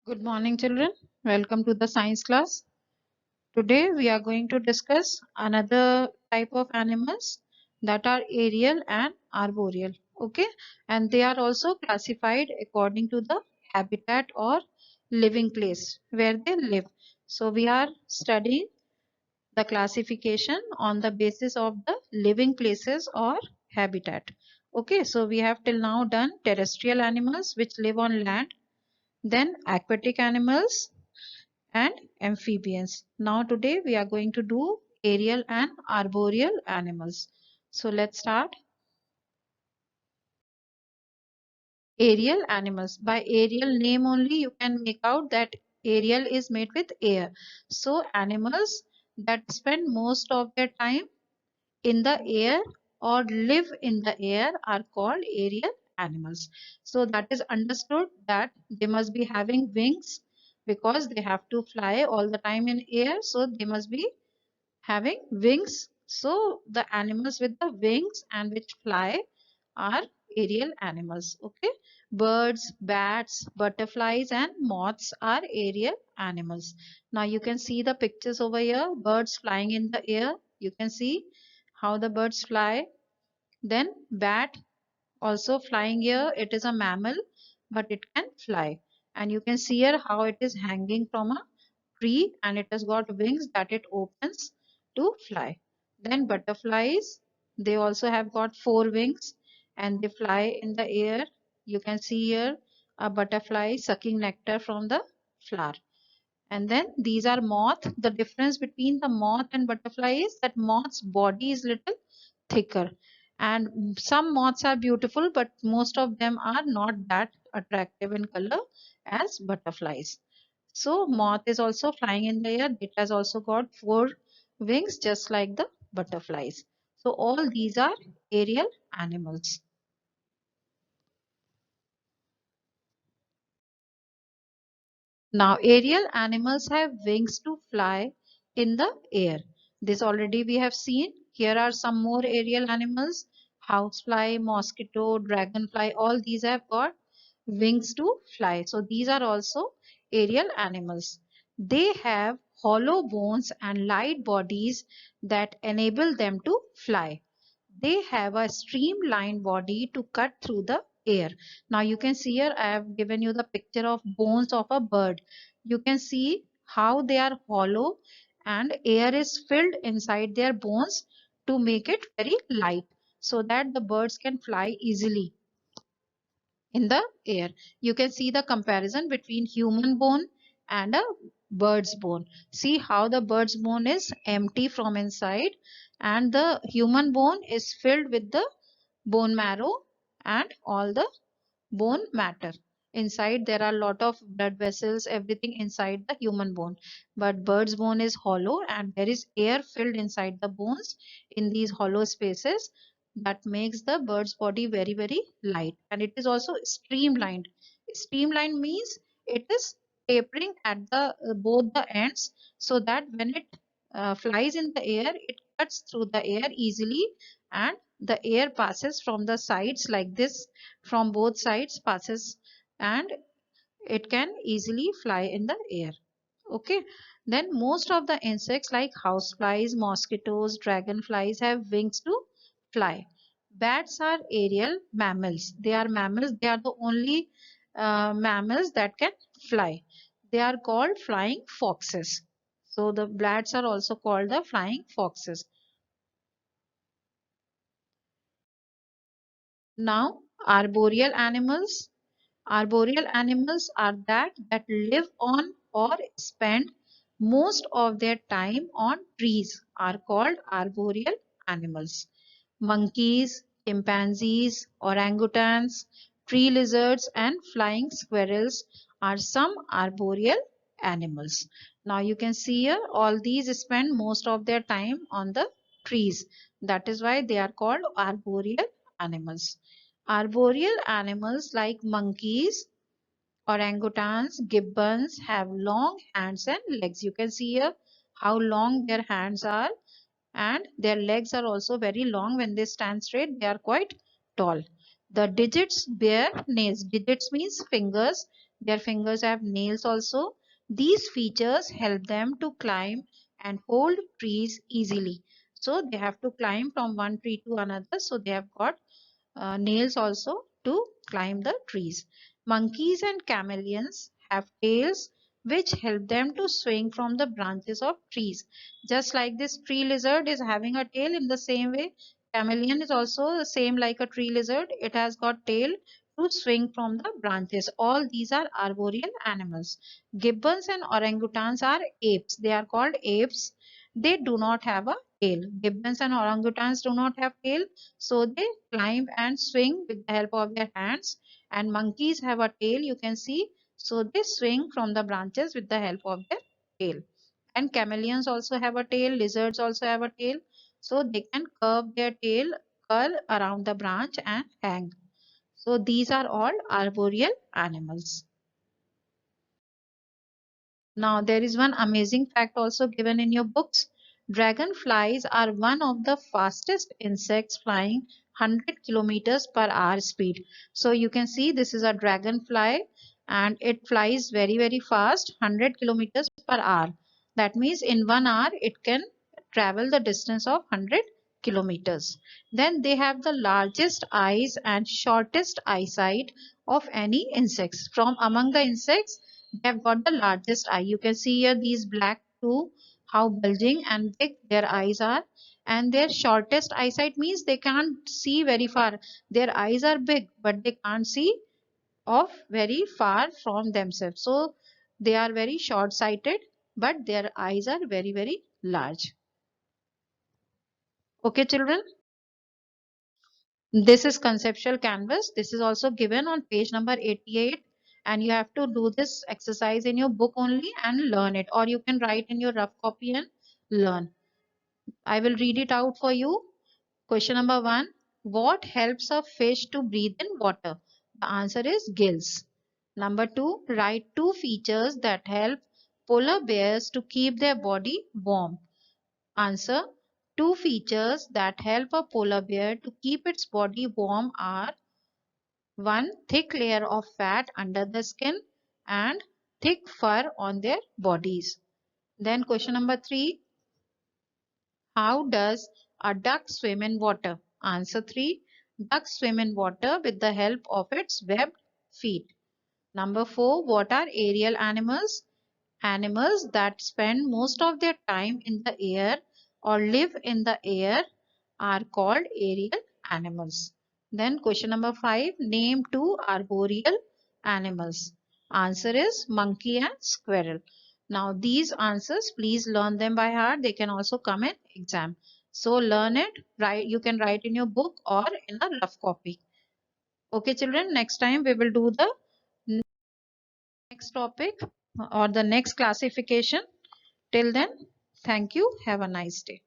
Good morning, children. Welcome to the science class. Today we are going to discuss another type of animals that are aerial and arboreal. Okay, and they are also classified according to the habitat or living place where they live. So we are studying the classification on the basis of the living places or habitat. Okay, so we have till now done terrestrial animals which live on land, then aquatic animals and amphibians. Now today we are going to do aerial and arboreal animals. So let's start. Aerial animals. By aerial name only you can make out that aerial is made with air. So animals that spend most of their time in the air or live in the air are called aerial animals. So that is understood that they must be having wings because they have to fly all the time in air. So they must be having wings. So the animals with the wings and which fly are aerial animals. Okay. Birds, bats, butterflies and moths are aerial animals. Now you can see the pictures over here. Birds flying in the air. You can see how the birds fly. Then bat also flying here. It is a mammal but it can fly. And you can see here how it is hanging from a tree and it has got wings that it opens to fly. Then butterflies, they also have got four wings and they fly in the air. You can see here a butterfly sucking nectar from the flower. And then these are moth. The difference between the moth and butterfly is that moth's body is little thicker. And some moths are beautiful, but most of them are not that attractive in color as butterflies. So moth is also flying in the air. It has also got four wings just like the butterflies. So all these are aerial animals. Now aerial animals have wings to fly in the air. This already we have seen. Here are some more aerial animals. Housefly, mosquito, dragonfly, all these have got wings to fly. So these are also aerial animals. They have hollow bones and light bodies that enable them to fly. They have a streamlined body to cut through the air. Now you can see here I have given you the picture of bones of a bird. You can see how they are hollow and air is filled inside their bones to make it very light so that the birds can fly easily in the air. You can see the comparison between human bone and a bird's bone. See how the bird's bone is empty from inside and the human bone is filled with the bone marrow and all the bone matter. Inside there are a lot of blood vessels, everything inside the human bone. But bird's bone is hollow and there is air filled inside the bones in these hollow spaces that makes the bird's body very, very light. And it is also streamlined. Streamlined means it is tapering at the both the ends so that when it flies in the air, it cuts through the air easily and the air passes from the sides like this, from both sides passes and it can easily fly in the air. Okay, then most of the insects like houseflies, mosquitoes, dragonflies have wings to fly. Bats are aerial mammals. They are mammals. They are the only mammals that can fly. They are called flying foxes. So the bats are also called the flying foxes. Now, arboreal animals. Arboreal animals are that live on or spend most of their time on trees are called arboreal animals. Monkeys, chimpanzees, orangutans, tree lizards and flying squirrels are some arboreal animals. Now you can see here all these spend most of their time on the trees. That is why they are called arboreal animals. Arboreal animals like monkeys, orangutans, gibbons have long hands and legs. You can see here how long their hands are and their legs are also very long. When they stand straight, they are quite tall. The digits bear nails. Digits means fingers. Their fingers have nails also. These features help them to climb and hold trees easily. So they have to climb from one tree to another. So they have got nails also to climb the trees. Monkeys and chameleons have tails which help them to swing from the branches of trees. Just like this tree lizard is having a tail, in the same way, chameleon is also the same like a tree lizard. It has got tail to swing from the branches. All these are arboreal animals. Gibbons and orangutans are apes. They are called apes. They do not have a tail. Gibbons and orangutans do not have tail, so they climb and swing with the help of their hands. And monkeys have a tail, you can see, so they swing from the branches with the help of their tail. And chameleons also have a tail, lizards also have a tail, so they can curve their tail, curl around the branch and hang. So these are all arboreal animals. Now, there is one amazing fact also given in your books. Dragonflies are one of the fastest insects, flying 100 kilometers per hour speed. So you can see this is a dragonfly and it flies very, very fast, 100 kilometers per hour. That means in 1 hour it can travel the distance of 100 kilometers. Then they have the largest eyes and shortest eyesight of any insects. From among the insects, they have got the largest eye. You can see here these black two, how bulging and big their eyes are. And their shortest eyesight means they can't see very far. Their eyes are big, but they can't see off very far from themselves. So they are very short sighted, but their eyes are very, very large. Okay, children. This is conceptual canvas. This is also given on page number 88, and you have to do this exercise in your book only and learn it, or you can write in your rough copy and learn. I will read it out for you. Question number 1. What helps a fish to breathe in water? The answer is gills. Number 2. Write two features that help polar bears to keep their body warm. Answer. Two features that help a polar bear to keep its body warm are: 1. Thick layer of fat under the skin and thick fur on their bodies. Then question number 3. How does a duck swim in water? Answer 3. Ducks swim in water with the help of its webbed feet. Number 4. What are aerial animals? Animals that spend most of their time in the air or live in the air are called aerial animals. Then question number 5. Name two arboreal animals. Answer is monkey and squirrel. Now these answers, please learn them by heart. They can also come in exam. So learn it. Write. You can write in your book or in a rough copy. Okay, children. Next time we will do the next topic or the next classification. Till then, thank you. Have a nice day.